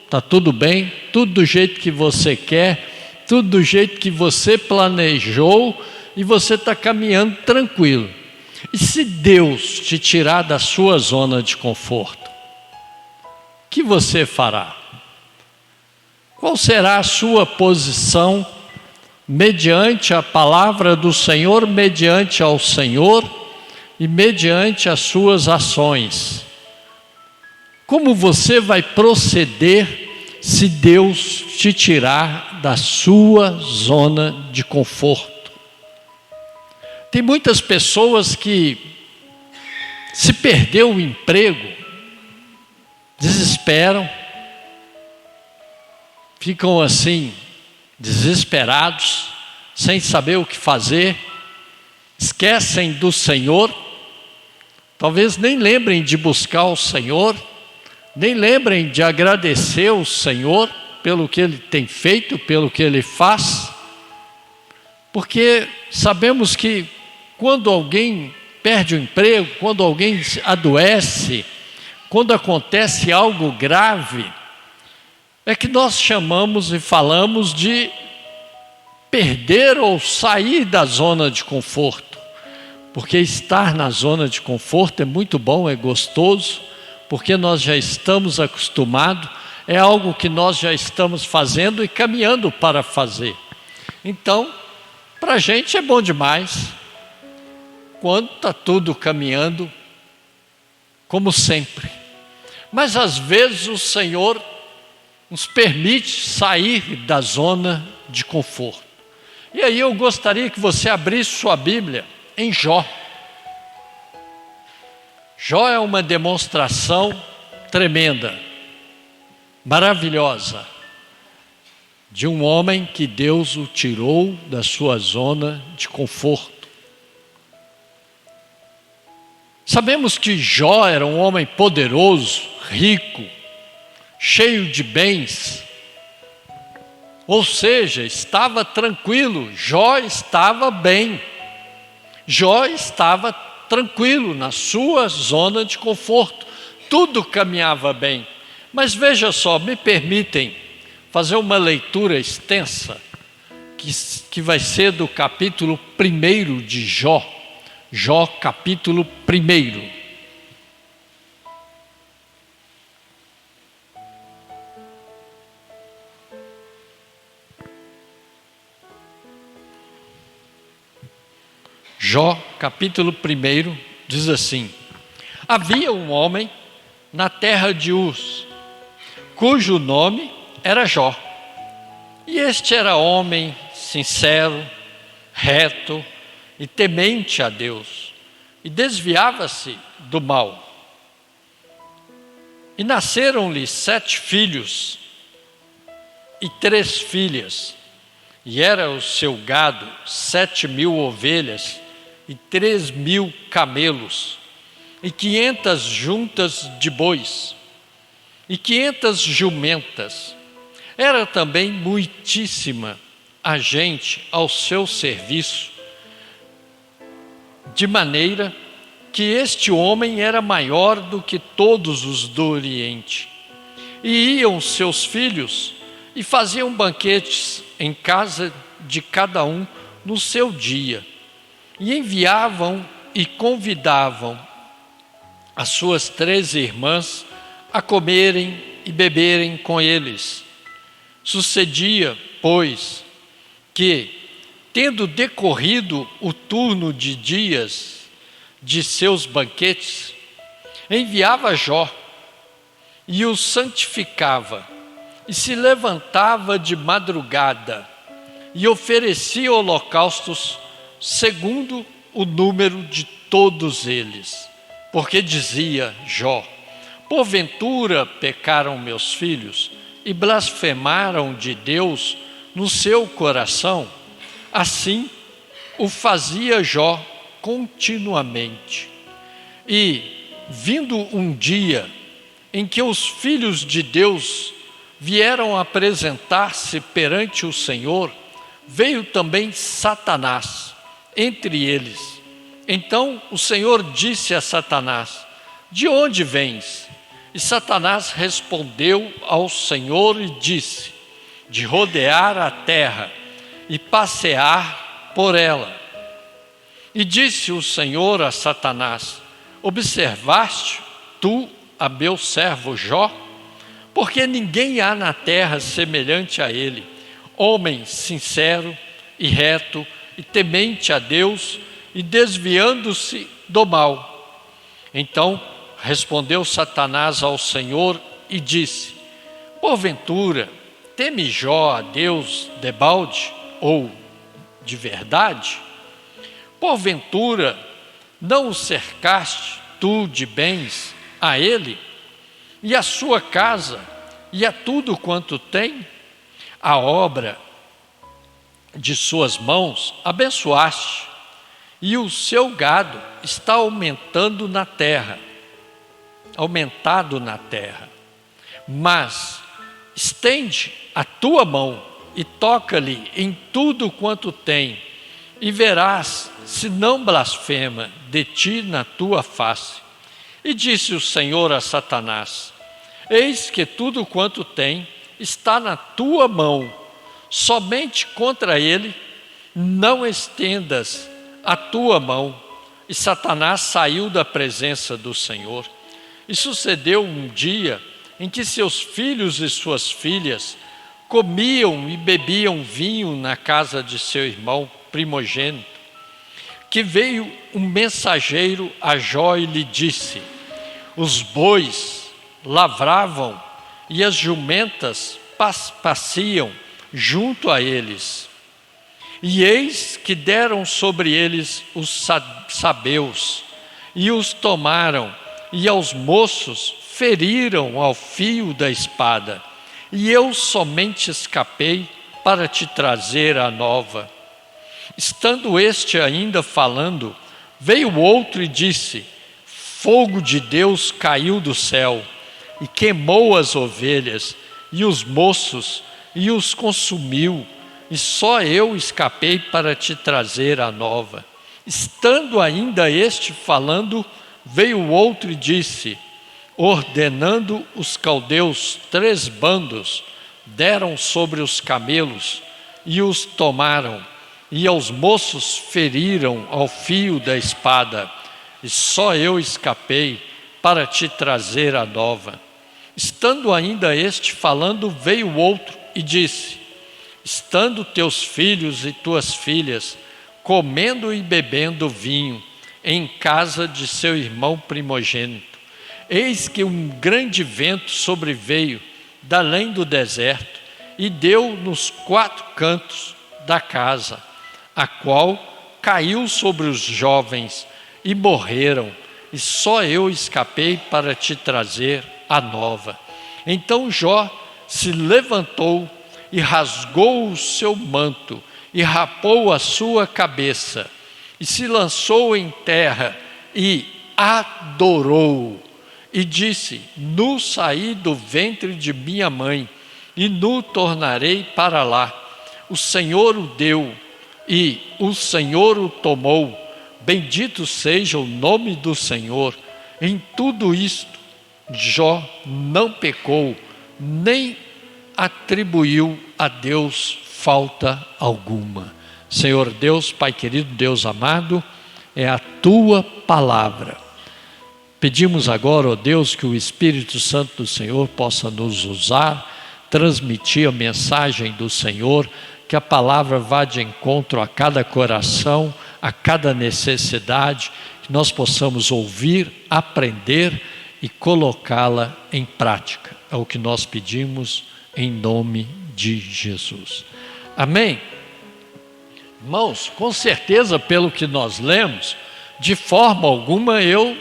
Está tudo bem, tudo do jeito que você quer, tudo do jeito que você planejou e você está caminhando tranquilo. E se Deus te tirar da sua zona de conforto, o que você fará? Qual será a sua posição mediante a palavra do Senhor, mediante ao Senhor e mediante as suas ações? Como você vai proceder se Deus te tirar da sua zona de conforto? Tem muitas pessoas que, se perder o emprego, desesperam, ficam assim, desesperados, sem saber o que fazer, esquecem do Senhor, talvez nem lembrem de buscar o Senhor, nem lembrem de agradecer o Senhor pelo que Ele tem feito, pelo que Ele faz, porque sabemos que quando alguém perde o emprego, quando alguém adoece, quando acontece algo grave, é que nós chamamos e falamos de perder ou sair da zona de conforto, porque estar na zona de conforto é muito bom, é gostoso, porque nós já estamos acostumados, é algo que nós já estamos fazendo e caminhando para fazer. Então, para a gente é bom demais, quando está tudo caminhando como sempre. Mas às vezes o Senhor nos permite sair da zona de conforto. E aí eu gostaria que você abrisse sua Bíblia em Jó. Jó é uma demonstração tremenda, maravilhosa, de um homem que Deus o tirou da sua zona de conforto. Sabemos que Jó era um homem poderoso, rico, cheio de bens, ou seja, estava tranquilo, Jó estava bem, Jó estava tranquilo na sua zona de conforto, tudo caminhava bem. Mas veja só, me permitem fazer uma leitura extensa, que vai ser do capítulo 1 de Jó, Jó capítulo 1. Jó, capítulo 1, diz assim: havia um homem na terra de Uz, cujo nome era Jó. E este era homem sincero, reto e temente a Deus, e desviava-se do mal. E nasceram-lhe 7 filhos e 3 filhas, e era o seu gado 7.000 ovelhas, e 3.000 camelos, e 500 juntas de bois, e 500 jumentas. Era também muitíssima a gente ao seu serviço, de maneira que este homem era maior do que todos os do Oriente. E iam seus filhos e faziam banquetes em casa de cada um no seu dia, e enviavam e convidavam as suas 3 irmãs a comerem e beberem com eles. Sucedia, pois, que, tendo decorrido o turno de dias de seus banquetes, enviava Jó e o santificava, e se levantava de madrugada e oferecia holocaustos segundo o número de todos eles. Porque dizia Jó: porventura pecaram meus filhos e blasfemaram de Deus no seu coração? Assim o fazia Jó continuamente. E, vindo um dia em que os filhos de Deus vieram apresentar-se perante o Senhor, veio também Satanás entre eles. Então o Senhor disse a Satanás: de onde vens? E Satanás respondeu ao Senhor e disse: de rodear a terra e passear por ela. E disse o Senhor a Satanás: observaste tu a meu servo Jó? Porque ninguém há na terra semelhante a ele, homem sincero e reto e temente a Deus e desviando-se do mal. Então respondeu Satanás ao Senhor e disse: porventura teme Jó a Deus debalde ou de verdade? Porventura não o cercaste tu de bens a ele, e a sua casa, e a tudo quanto tem? A obra de suas mãos abençoaste, e o seu gado está aumentado na terra. Mas estende a tua mão e toca-lhe em tudo quanto tem, e verás se não blasfema de ti na tua face. E disse o Senhor a Satanás: eis que tudo quanto tem está na tua mão, somente contra ele não estendas a tua mão. E Satanás saiu da presença do Senhor. E sucedeu um dia em que seus filhos e suas filhas comiam e bebiam vinho na casa de seu irmão primogênito, que veio um mensageiro a Jó e lhe disse: os bois lavravam e as jumentas pasciam junto a eles. E eis que deram sobre eles os sabeus, e os tomaram, e aos moços feriram ao fio da espada. E eu somente escapei para te trazer a nova. Estando este ainda falando, veio outro e disse: fogo de Deus caiu do céu, e queimou as ovelhas, e os moços, e os consumiu, e só eu escapei para te trazer a nova. Estando ainda este falando, veio outro e disse: ordenando os caldeus 3 bandos, deram sobre os camelos, e os tomaram, e aos moços feriram ao fio da espada, e só eu escapei para te trazer a nova. Estando ainda este falando, veio outro e disse: estando teus filhos e tuas filhas comendo e bebendo vinho em casa de seu irmão primogênito, eis que um grande vento sobreveio da além do deserto e deu nos 4 cantos da casa, a qual caiu sobre os jovens e morreram, e só eu escapei para te trazer a nova. Então Jó se levantou e rasgou o seu manto e rapou a sua cabeça e se lançou em terra e adorou e disse: nu saí do ventre de minha mãe e nu tornarei para lá. O Senhor o deu e o Senhor o tomou. Bendito seja o nome do Senhor. Em tudo isto Jó não pecou, nem atribuiu a Deus falta alguma. Senhor Deus, Pai querido, Deus amado, é a Tua palavra. Pedimos agora, ó Deus, que o Espírito Santo do Senhor possa nos usar, transmitir a mensagem do Senhor, que a palavra vá de encontro a cada coração, a cada necessidade, que nós possamos ouvir, aprender e colocá-la em prática. É o que nós pedimos em nome de Jesus. Amém? Irmãos, com certeza, pelo que nós lemos, de forma alguma eu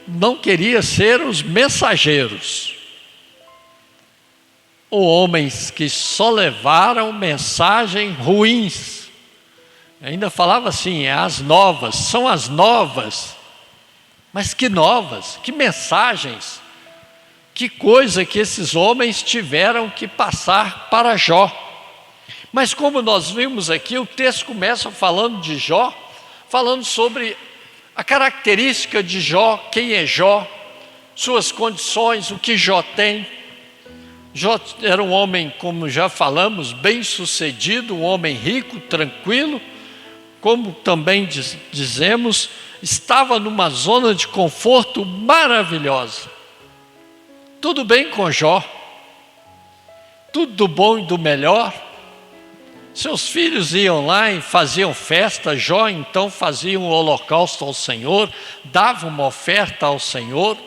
não queria ser os mensageiros, ou homens que só levaram mensagens ruins. Ainda falava assim, as novas, são as novas. Mas que novas, que mensagens, que coisa que esses homens tiveram que passar para Jó. Mas como nós vimos aqui, o texto começa falando de Jó, falando sobre a característica de Jó, quem é Jó, suas condições, o que Jó tem. Jó era um homem, como já falamos, bem-sucedido, um homem rico, tranquilo, como também dizemos, estava numa zona de conforto maravilhosa. Tudo bem com Jó, tudo do bom e do melhor. Seus filhos iam lá e faziam festa. Jó então fazia um holocausto ao Senhor, dava uma oferta ao Senhor.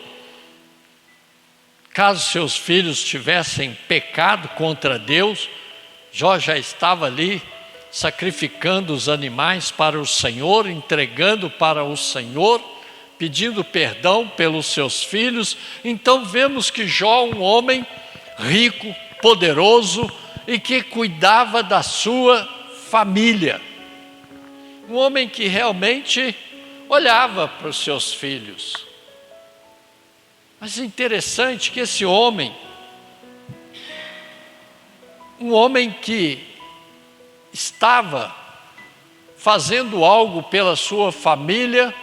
Caso seus filhos tivessem pecado contra Deus, Jó já estava ali sacrificando os animais para o Senhor, entregando para o Senhor, pedindo perdão pelos seus filhos. Então vemos que Jó, um homem rico, poderoso e que cuidava da sua família. Um homem que realmente olhava para os seus filhos. Mas é interessante que esse homem, um homem que estava fazendo algo pela sua família,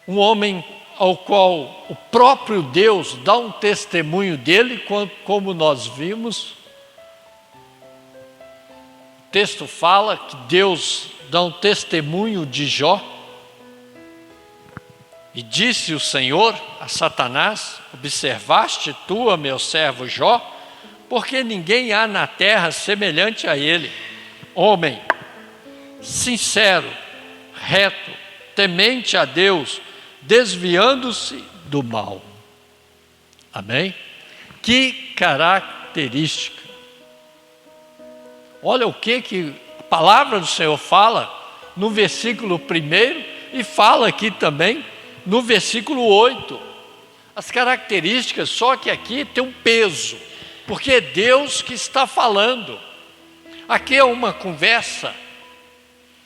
um homem ao qual o próprio Deus dá um testemunho dele, como nós vimos. O texto fala que Deus dá um testemunho de Jó. E disse o Senhor a Satanás: observaste tu a meu servo Jó? Porque ninguém há na terra semelhante a ele, homem sincero, reto, temente a Deus, desviando-se do mal. Amém? Que característica! Olha o que a palavra do Senhor fala no versículo 1 e fala aqui também no versículo 8. As características, só que aqui tem um peso, porque é Deus que está falando. Aqui é uma conversa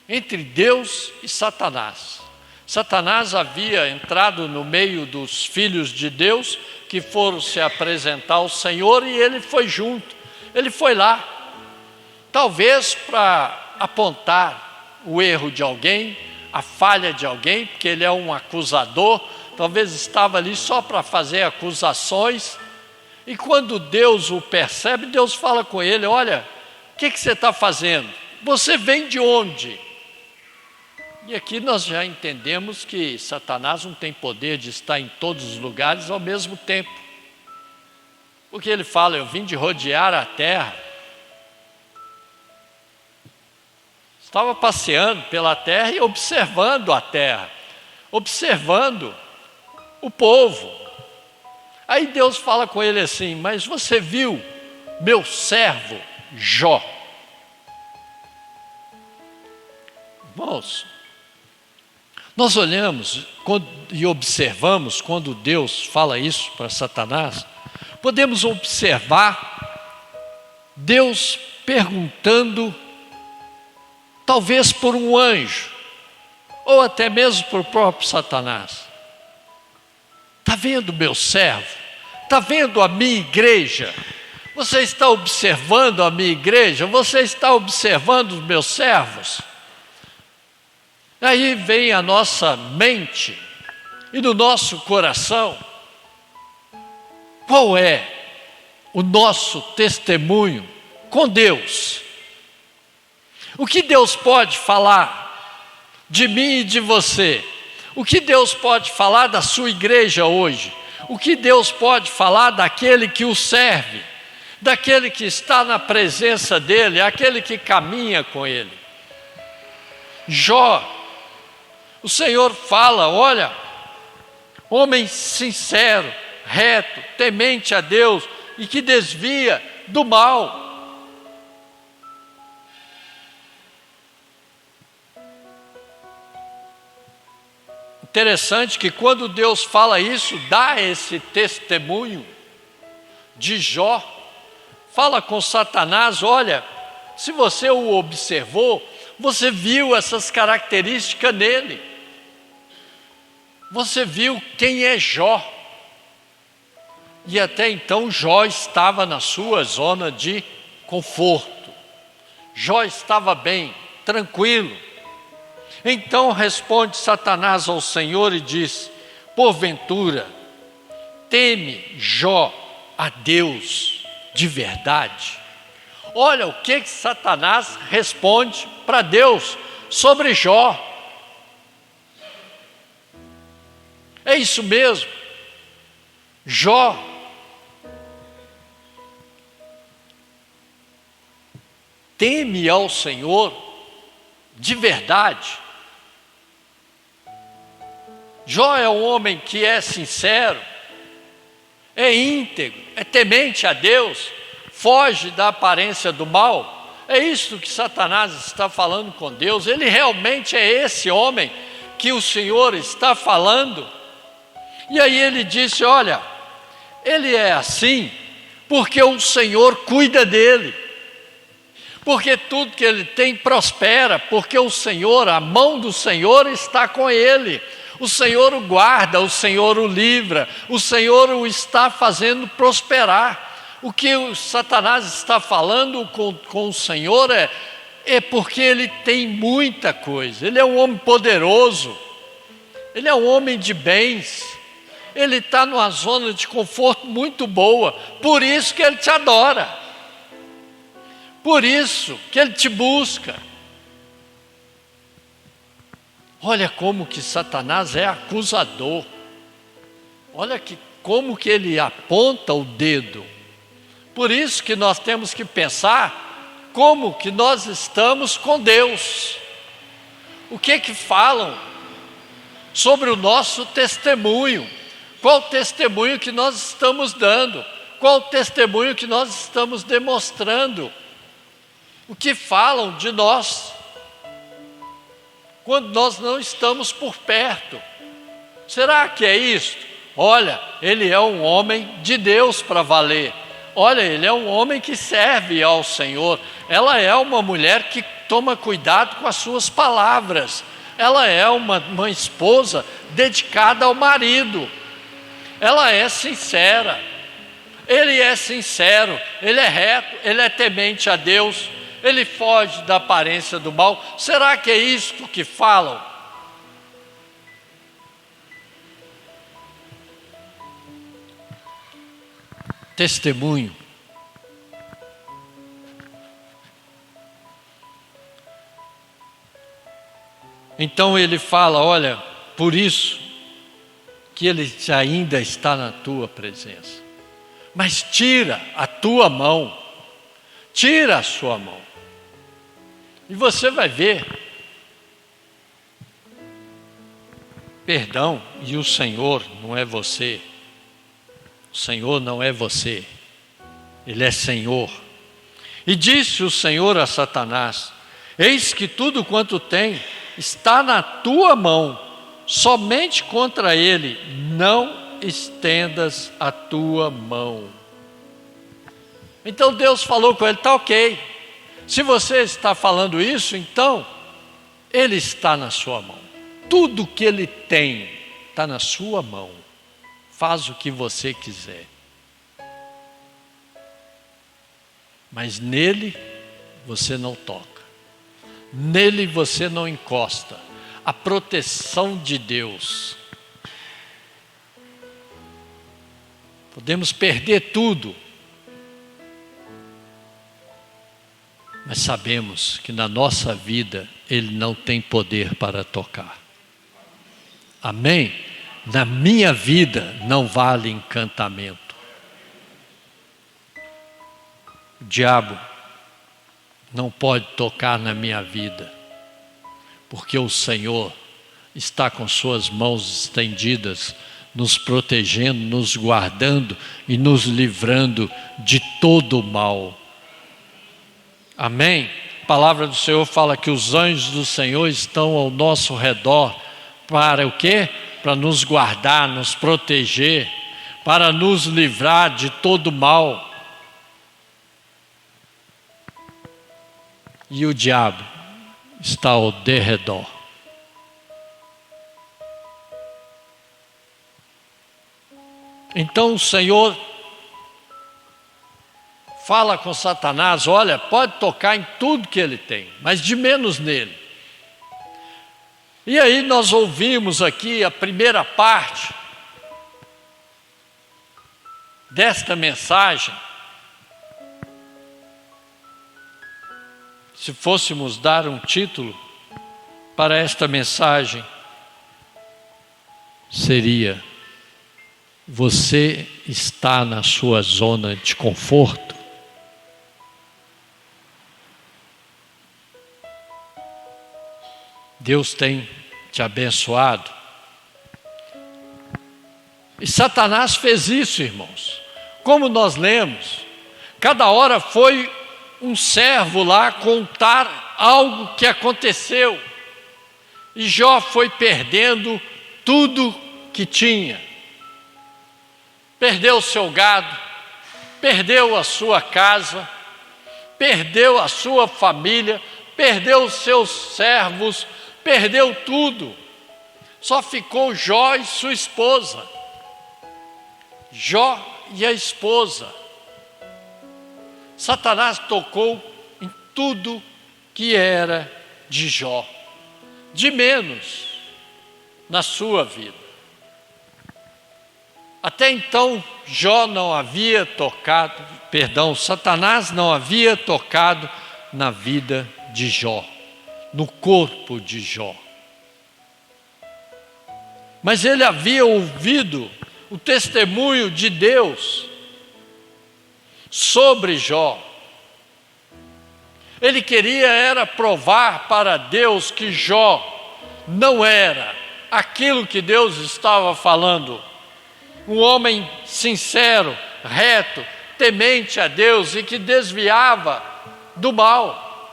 entre Deus e Satanás. Satanás havia entrado no meio dos filhos de Deus que foram se apresentar ao Senhor, e ele foi junto. Ele foi lá, talvez para apontar o erro de alguém, a falha de alguém, porque ele é um acusador, talvez estava ali só para fazer acusações. E quando Deus o percebe, Deus fala com ele: olha, o que você está fazendo? Você vem de onde? E aqui nós já entendemos que Satanás não tem poder de estar em todos os lugares ao mesmo tempo. Porque ele fala: eu vim de rodear a terra. Estava passeando pela terra e observando a terra, observando o povo. Aí Deus fala com ele assim: mas você viu meu servo Jó? Irmãos, nós olhamos e observamos quando Deus fala isso para Satanás, podemos observar Deus perguntando, talvez por um anjo, ou até mesmo por próprio Satanás: está vendo meu servo? Está vendo a minha igreja? Você está observando a minha igreja? Você está observando os meus servos? Aí vem a nossa mente e no nosso coração, qual é o nosso testemunho com Deus? O que Deus pode falar de mim e de você? O que Deus pode falar da sua igreja hoje? O que Deus pode falar daquele que o serve, daquele que está na presença dele, aquele que caminha com ele? Jó, o Senhor fala: olha, homem sincero, reto, temente a Deus e que desvia do mal. Interessante que quando Deus fala isso, dá esse testemunho de Jó, fala com Satanás: olha, se você o observou, você viu essas características nele, você viu quem é Jó. E até então Jó estava na sua zona de conforto, Jó estava bem, tranquilo. Então responde Satanás ao Senhor e diz: porventura teme Jó a Deus de verdade? Olha o que Satanás responde para Deus sobre Jó. É isso mesmo. Jó teme ao Senhor de verdade. Jó é um homem que é sincero, é íntegro, é temente a Deus, foge da aparência do mal. É isso que Satanás está falando com Deus. Ele realmente é esse homem que o Senhor está falando. E aí ele disse, olha, ele é assim porque o Senhor cuida dele, porque tudo que ele tem prospera, porque o Senhor, a mão do Senhor está com ele. O Senhor o guarda, o Senhor o livra, o Senhor o está fazendo prosperar. O que o Satanás está falando com o Senhor é porque ele tem muita coisa. Ele é um homem poderoso, ele é um homem de bens, ele está numa zona de conforto muito boa, por isso que ele te adora, por isso que ele te busca. Olha como que Satanás é acusador. Olha como que ele aponta o dedo. Por isso que nós temos que pensar como que nós estamos com Deus. O que falam sobre o nosso testemunho? Qual o testemunho que nós estamos dando? Qual o testemunho que nós estamos demonstrando? O que falam de nós quando nós não estamos por perto? Será que é isso? Olha, ele é um homem de Deus para valer. Olha, ele é um homem que serve ao Senhor. Ela é uma mulher que toma cuidado com as suas palavras. Ela é uma esposa dedicada ao marido. Ela é sincera. Ele é sincero, ele é reto, ele é temente a Deus. Ele foge da aparência do mal. Será que é isto que falam? Testemunho. Então ele fala, olha, por isso que ele ainda está na tua presença. Mas tira a tua mão, tira a sua mão. E você vai ver, perdão, e o Senhor não é você, o Senhor não é você, Ele é Senhor. E disse o Senhor a Satanás, eis que tudo quanto tem está na tua mão, somente contra ele não estendas a tua mão. Então Deus falou com ele, está ok, se você está falando isso, então ele está na sua mão. Tudo que ele tem está na sua mão. Faz o que você quiser. Mas nele você não toca. Nele você não encosta. A proteção de Deus. Podemos perder tudo. Mas sabemos que na nossa vida Ele não tem poder para tocar. Amém? Na minha vida não vale encantamento. O diabo não pode tocar na minha vida, porque o Senhor está com suas mãos estendidas, nos protegendo, nos guardando e nos livrando de todo o mal. Amém? A palavra do Senhor fala que os anjos do Senhor estão ao nosso redor. Para o quê? Para nos guardar, nos proteger, para nos livrar de todo mal. E o diabo está ao derredor. Então o Senhor fala com Satanás, olha, pode tocar em tudo que ele tem, mas de menos nele. E aí nós ouvimos aqui a primeira parte desta mensagem, se fôssemos dar um título para esta mensagem, seria: você está na sua zona de conforto? Deus tem te abençoado? E Satanás fez isso, irmãos. Como nós lemos, cada hora foi um servo lá contar algo que aconteceu. E Jó foi perdendo tudo que tinha. Perdeu o seu gado, perdeu a sua casa, perdeu a sua família, perdeu os seus servos, perdeu tudo. Só ficou Jó e sua esposa. Jó e a esposa. Satanás tocou em tudo que era de Jó, de menos na sua vida. Até então, Satanás não havia tocado na vida de Jó, no corpo de Jó. Mas ele havia ouvido o testemunho de Deus sobre Jó. Ele queria provar para Deus que Jó não era aquilo que Deus estava falando. Um homem sincero, reto, temente a Deus e que desviava do mal.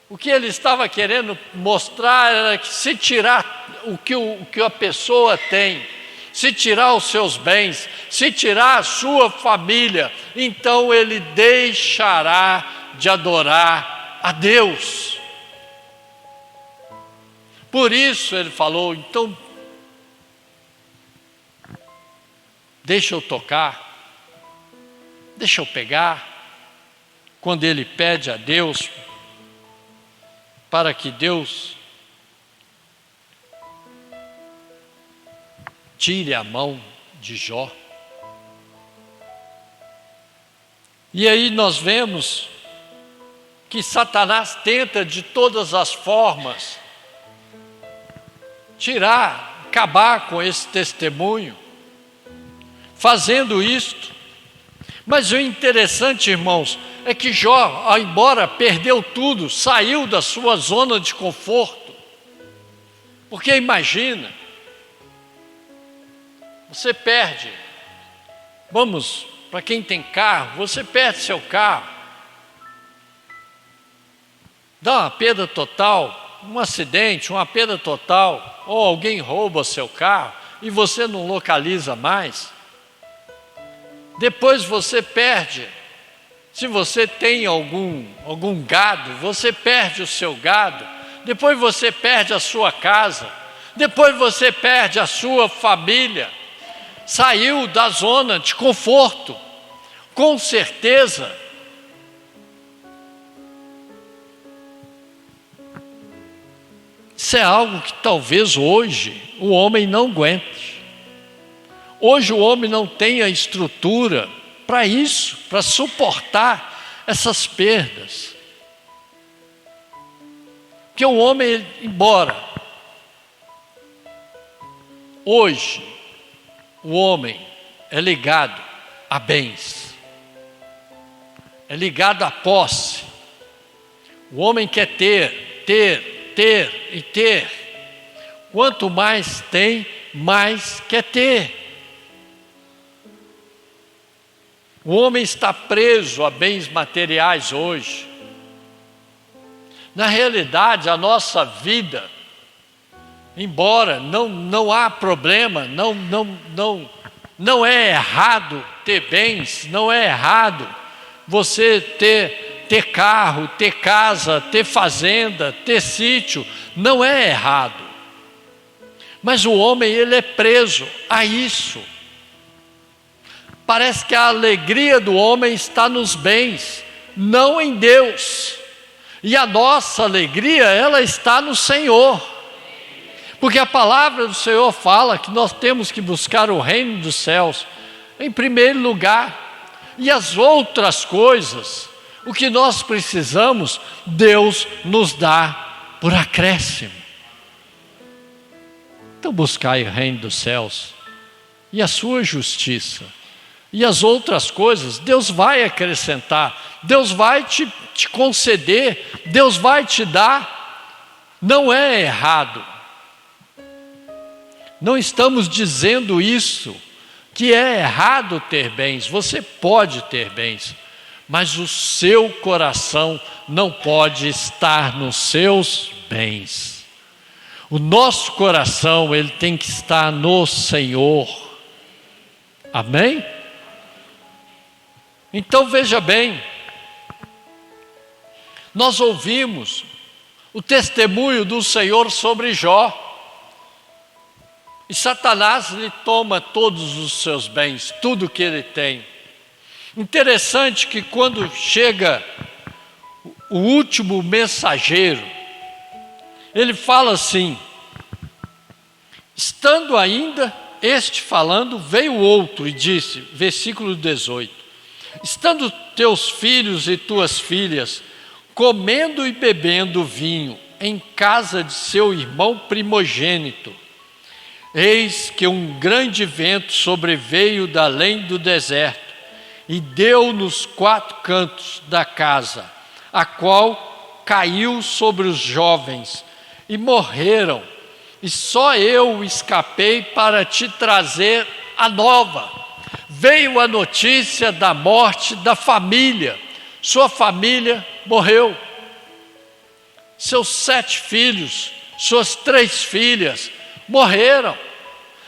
O que ele estava querendo mostrar era que se tirar o que a pessoa tem, se tirar os seus bens, se tirar a sua família, então ele deixará de adorar a Deus. Por isso ele falou: então, deixa eu tocar, deixa eu pegar. Quando ele pede a Deus para que Deus tire a mão de Jó. E aí nós vemos que Satanás tenta de todas as formas acabar com esse testemunho, fazendo isto. Mas o interessante, irmãos, é que Jó, embora perdeu tudo, saiu da sua zona de conforto. Porque imagina, você perde, para quem tem carro, você perde seu carro, dá uma perda total, um acidente, uma perda total, ou alguém rouba seu carro e você não localiza mais. Depois você perde, se você tem algum gado, você perde o seu gado. Depois você perde a sua casa. Depois você perde a sua família. Saiu da zona de conforto, com certeza. Isso é algo que talvez hoje o homem não aguente. Hoje o homem não tem a estrutura para isso, para suportar essas perdas. Porque o homem, embora hoje o homem é ligado a bens, é ligado à posse. O homem quer ter e ter. Quanto mais tem, mais quer ter. O homem está preso a bens materiais hoje. Na realidade, a nossa vida, embora não há problema, não é errado ter bens, não é errado você ter carro, ter casa, ter fazenda, ter sítio, não é errado. Mas o homem, ele é preso a isso. Parece que a alegria do homem está nos bens, não em Deus. E a nossa alegria, ela está no Senhor. Porque a palavra do Senhor fala que nós temos que buscar o reino dos céus em primeiro lugar. E as outras coisas, o que nós precisamos, Deus nos dá por acréscimo. Então buscai o reino dos céus e a sua justiça. E as outras coisas, Deus vai acrescentar, Deus vai te conceder, Deus vai te dar. Não é errado. Não estamos dizendo isso, que é errado ter bens. Você pode ter bens, mas o seu coração não pode estar nos seus bens. O nosso coração, ele tem que estar no Senhor. Amém? Então veja bem, nós ouvimos o testemunho do Senhor sobre Jó. E Satanás lhe toma todos os seus bens, tudo que ele tem. Interessante que quando chega o último mensageiro, ele fala assim: estando ainda este falando, veio outro e disse, versículo 18: estando teus filhos e tuas filhas comendo e bebendo vinho em casa de seu irmão primogênito, eis que um grande vento sobreveio da além do deserto e deu nos 4 cantos da casa, a qual caiu sobre os jovens e morreram. E só eu escapei para te trazer a nova. Veio a notícia da morte da família. Sua família morreu. Seus 7 filhos, suas 3 filhas morreram.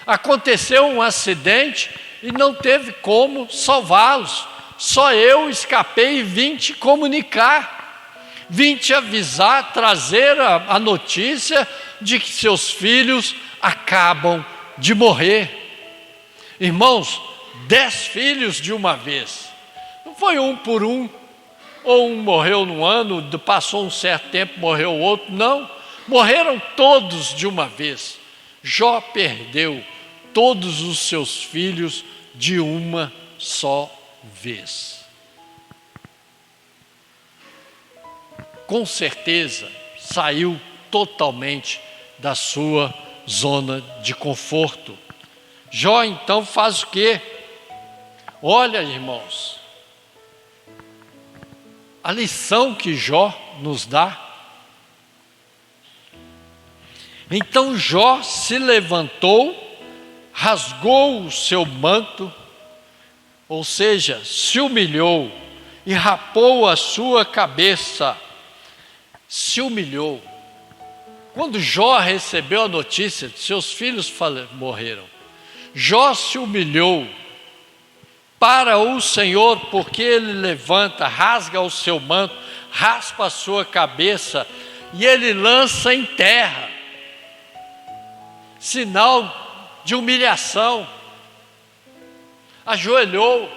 Aconteceu um acidente e não teve como salvá-los. Só eu escapei e vim te comunicar. Vim te avisar, trazer a notícia de que seus filhos acabam de morrer. Irmãos, 10 filhos de uma vez. Não foi um por um, ou um morreu num ano, passou um certo tempo, morreu outro. Não, morreram todos de uma vez. Jó perdeu todos os seus filhos de uma só vez. Com certeza, saiu totalmente da sua zona de conforto. Jó então faz o quê? Olha, irmãos, a lição que Jó nos dá. Então Jó se levantou, rasgou o seu manto, ou seja, se humilhou e rapou a sua cabeça. Se humilhou. Quando Jó recebeu a notícia de seus filhos morreram, Jó se humilhou para o Senhor, porque ele levanta, rasga o seu manto, raspa a sua cabeça e ele lança em terra, sinal de humilhação. Ajoelhou,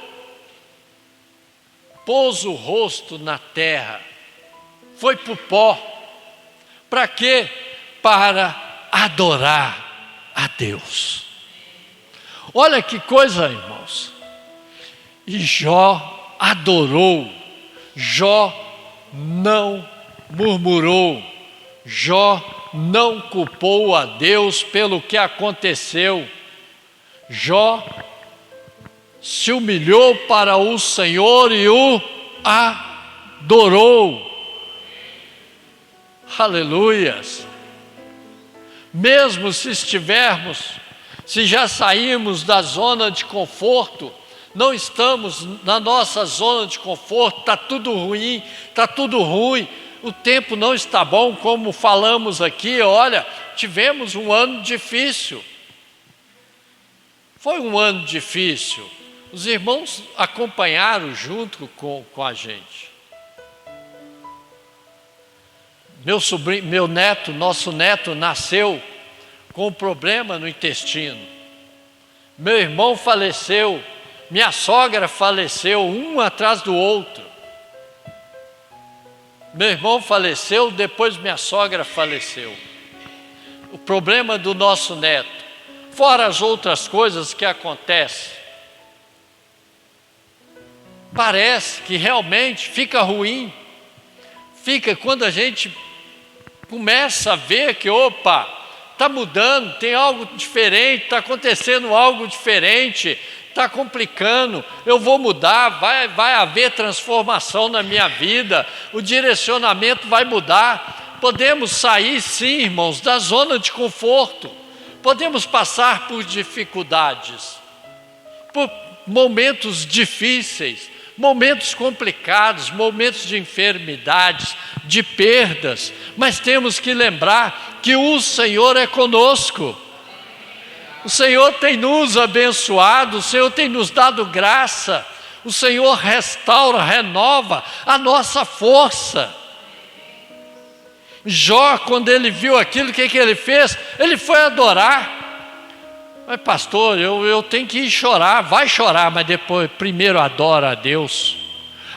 pôs o rosto na terra, foi para o pó. Para quê? Para adorar a Deus. Olha que coisa, irmãos. E Jó adorou, Jó não murmurou, Jó não culpou a Deus pelo que aconteceu. Jó se humilhou para o Senhor e o adorou. Aleluias. Mesmo se se já saímos da zona de conforto, não estamos na nossa zona de conforto, está tudo ruim, o tempo não está bom, como falamos aqui. Olha, tivemos um ano difícil, foi um ano difícil, os irmãos acompanharam junto com a gente. Nosso neto nasceu com um problema no intestino. Meu irmão faleceu, minha sogra faleceu, um atrás do outro. Meu irmão faleceu, depois minha sogra faleceu. O problema do nosso neto, fora as outras coisas que acontecem. parece que realmente fica ruim. Fica quando a gente começa a ver que, opa, está mudando, tem algo diferente, está acontecendo algo diferente, está complicando, eu vou mudar, vai haver transformação na minha vida, o direcionamento vai mudar. Podemos sair, sim, irmãos, da zona de conforto, podemos passar por dificuldades, por momentos difíceis, momentos complicados, momentos de enfermidades, de perdas, mas temos que lembrar que o Senhor é conosco. O Senhor tem nos abençoado, o Senhor tem nos dado graça, o Senhor restaura, renova a nossa força. Jó, quando ele viu aquilo, o que ele fez? Ele foi adorar. Mas pastor, eu tenho que ir chorar. Vai chorar, mas depois, primeiro adora a Deus.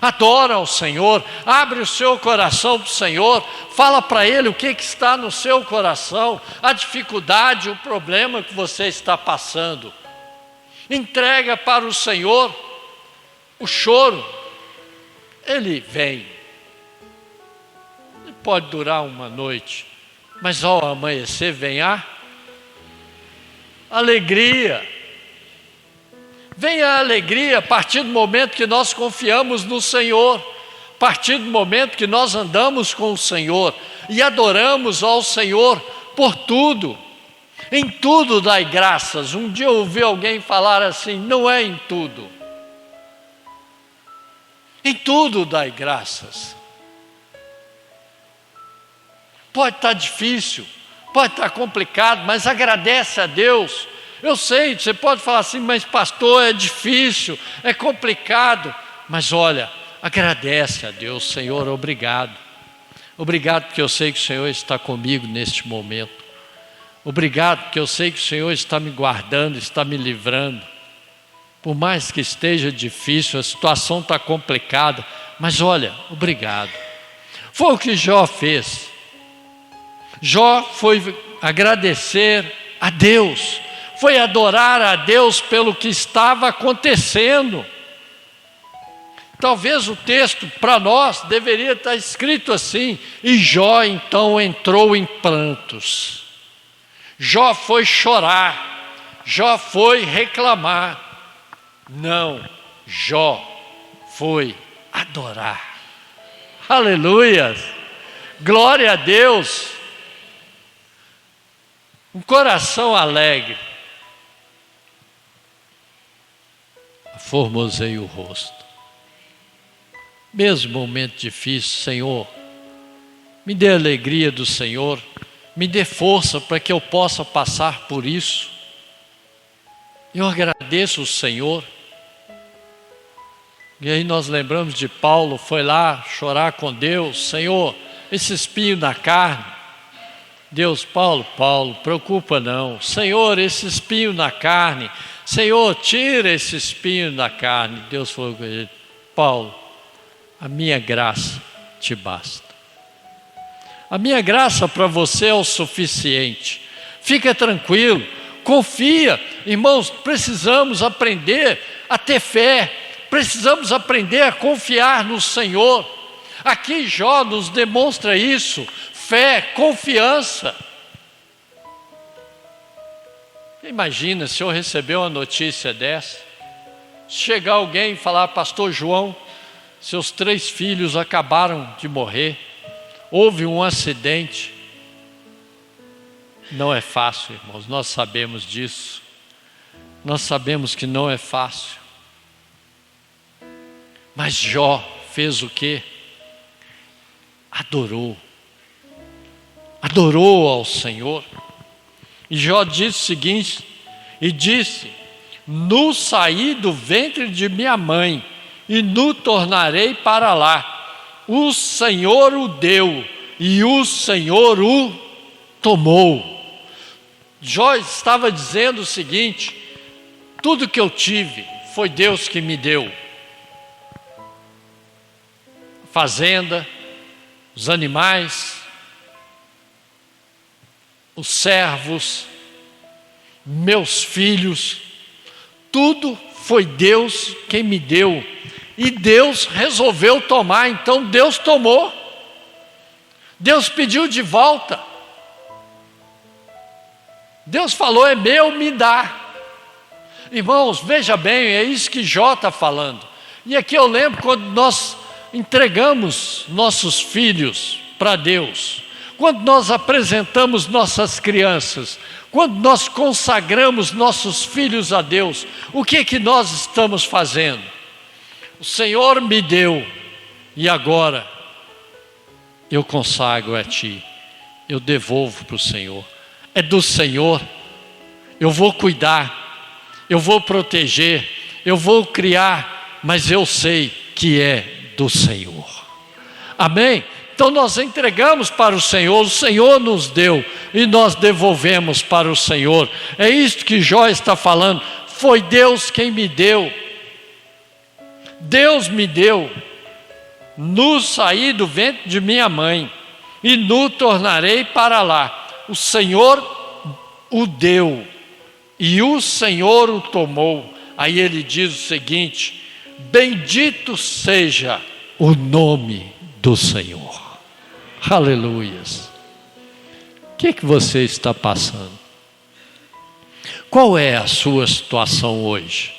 Adora ao Senhor, abre o seu coração para o Senhor, fala para Ele o que está no seu coração, a dificuldade, o problema que você está passando. Entrega para o Senhor o choro. Ele vem. Ele pode durar uma noite, mas ao amanhecer vem a alegria. Vem a alegria a partir do momento que nós confiamos no Senhor, a partir do momento que nós andamos com o Senhor e adoramos ao Senhor por tudo. Em tudo dai graças. Um dia eu ouvi alguém falar assim: não é em tudo. Em tudo dai graças. Pode estar difícil, pode estar complicado, mas agradece a Deus. Eu sei, você pode falar assim: mas pastor, é difícil, é complicado. Mas olha, agradece a Deus. Senhor, obrigado. Obrigado porque eu sei que o Senhor está comigo neste momento. Obrigado porque eu sei que o Senhor está me guardando, está me livrando. Por mais que esteja difícil, a situação está complicada, mas olha, obrigado. Foi o que Jó fez. Jó foi agradecer a Deus, foi adorar a Deus pelo que estava acontecendo. Talvez o texto para nós deveria estar escrito assim: e Jó então entrou em prantos. Jó foi chorar, Jó foi reclamar. Não, Jó foi adorar. Aleluia! Glória a Deus! Um coração alegre formoseia o rosto. Mesmo momento difícil, Senhor, me dê a alegria do Senhor, me dê força para que eu possa passar por isso. Eu agradeço o Senhor. E aí nós lembramos de Paulo, foi lá chorar com Deus: Senhor, esse espinho na carne. Deus: Paulo, preocupa não. Senhor, esse espinho na carne. Senhor, tira esse espinho da carne. Deus falou com ele: Paulo, a minha graça te basta. A minha graça para você é o suficiente. Fica tranquilo, confia. Irmãos, precisamos aprender a ter fé. Precisamos aprender a confiar no Senhor. Aqui Jó nos demonstra isso. Fé, confiança. Imagina se eu receber uma notícia dessa, chegar alguém e falar: pastor João, seus 3 filhos acabaram de morrer, houve um acidente. Não é fácil, irmãos, nós sabemos disso. Nós sabemos que não é fácil. Mas Jó fez o quê? Adorou ao Senhor. E Jó disse o seguinte, e disse: nu saí do ventre de minha mãe, e nu tornarei para lá. O Senhor o deu, e o Senhor o tomou. Jó estava dizendo o seguinte: tudo que eu tive foi Deus que me deu. A fazenda, os animais, os servos, meus filhos, tudo foi Deus quem me deu. E Deus resolveu tomar, então Deus tomou. Deus pediu de volta. Deus falou, é meu, me dá. Irmãos, veja bem, é isso que Jó está falando. E aqui eu lembro quando nós entregamos nossos filhos para Deus, quando nós apresentamos nossas crianças, quando nós consagramos nossos filhos a Deus, o que nós estamos fazendo? O Senhor me deu, e agora eu consagro a Ti, eu devolvo para o Senhor. É do Senhor, eu vou cuidar, eu vou proteger, eu vou criar, mas eu sei que é do Senhor. Amém? Então nós entregamos para o Senhor nos deu e nós devolvemos para o Senhor. É isso que Jó está falando, foi Deus quem me deu. Deus me deu, nu saí do ventre de minha mãe e nu tornarei para lá. O Senhor o deu e o Senhor o tomou. Aí ele diz o seguinte: bendito seja o nome do Senhor. Aleluias. O que você está passando? Qual é a sua situação hoje?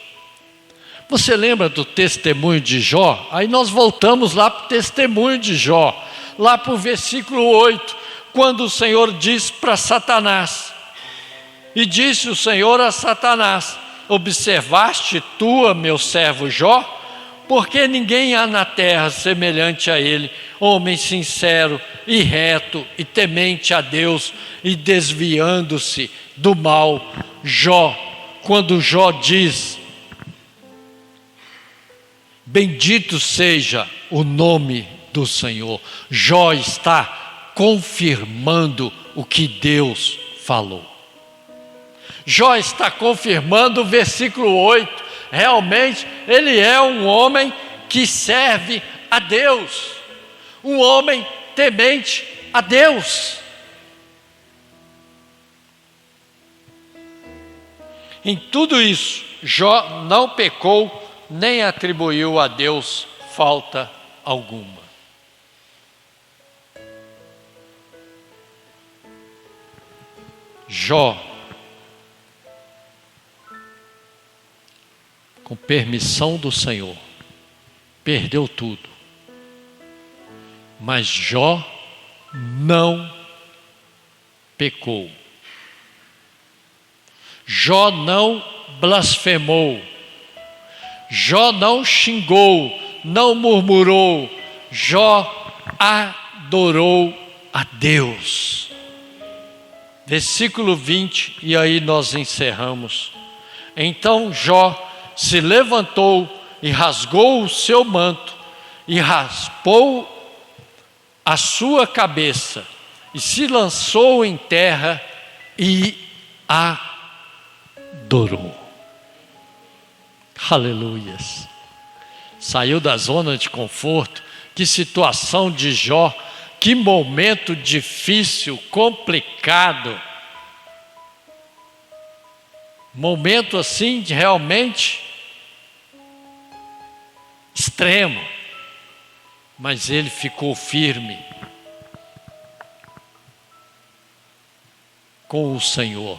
Você lembra do testemunho de Jó? Aí nós voltamos lá para o testemunho de Jó, lá para o versículo 8, quando o Senhor diz para Satanás, e disse o Senhor a Satanás: observaste tu, meu servo Jó? Porque ninguém há na terra semelhante a ele, homem sincero e reto e temente a Deus e desviando-se do mal. Jó, quando Jó diz, bendito seja o nome do Senhor, Jó está confirmando o que Deus falou. Jó está confirmando o versículo 8, realmente ele é um homem que serve a Deus, um homem temente a Deus. Em tudo isso, Jó não pecou, nem atribuiu a Deus falta alguma. Jó, com permissão do Senhor, perdeu tudo. Mas Jó não pecou. Jó não blasfemou. Jó não xingou, não murmurou. Jó adorou a Deus. Versículo 20, e aí nós encerramos. Então Jó se levantou e rasgou o seu manto e raspou a sua cabeça e se lançou em terra e adorou. Aleluias. Saiu da zona de conforto. Que situação de Jó, que momento difícil, complicado. Momento assim de realmente extremo. Mas ele ficou firme com o Senhor.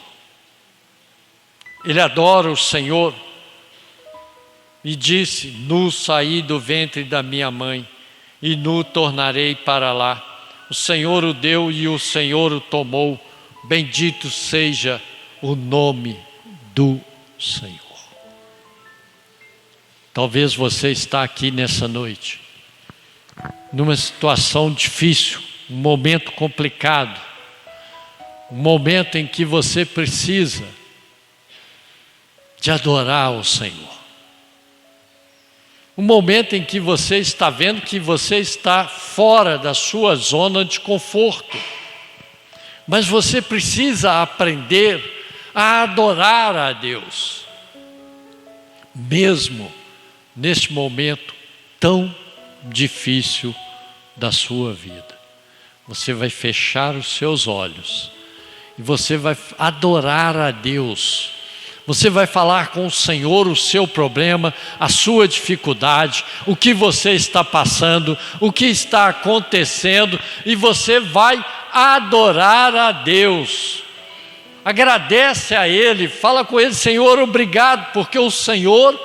Ele adora o Senhor e disse: nu saí do ventre da minha mãe e nu tornarei para lá. O Senhor o deu e o Senhor o tomou. Bendito seja o nome do Senhor. Talvez você está aqui nessa noite numa situação difícil, um momento complicado, um momento em que você precisa de adorar o Senhor. Um momento em que você está vendo que você está fora da sua zona de conforto. Mas você precisa aprender a adorar a Deus, mesmo neste momento tão difícil da sua vida. Você vai fechar os seus olhos e você vai adorar a Deus. Você vai falar com o Senhor o seu problema, a sua dificuldade, o que você está passando, o que está acontecendo, e você vai adorar a Deus. Agradece a Ele, fala com Ele: Senhor, obrigado, porque o Senhor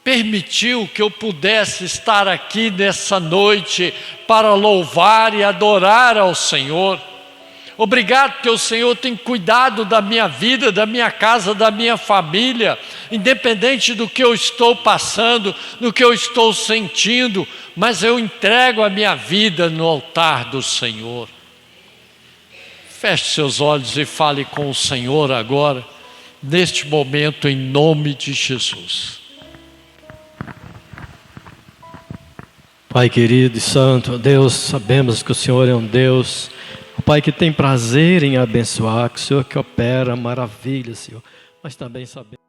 permitiu que eu pudesse estar aqui nessa noite para louvar e adorar ao Senhor. Obrigado porque o Senhor tem cuidado da minha vida, da minha casa, da minha família, independente do que eu estou passando, do que eu estou sentindo, mas eu entrego a minha vida no altar do Senhor. Feche seus olhos e fale com o Senhor agora, neste momento, em nome de Jesus. Pai querido e santo, Deus, sabemos que o Senhor é um Deus, Pai, que tem prazer em abençoar, que o Senhor que opera maravilhas, Senhor, mas também sabemos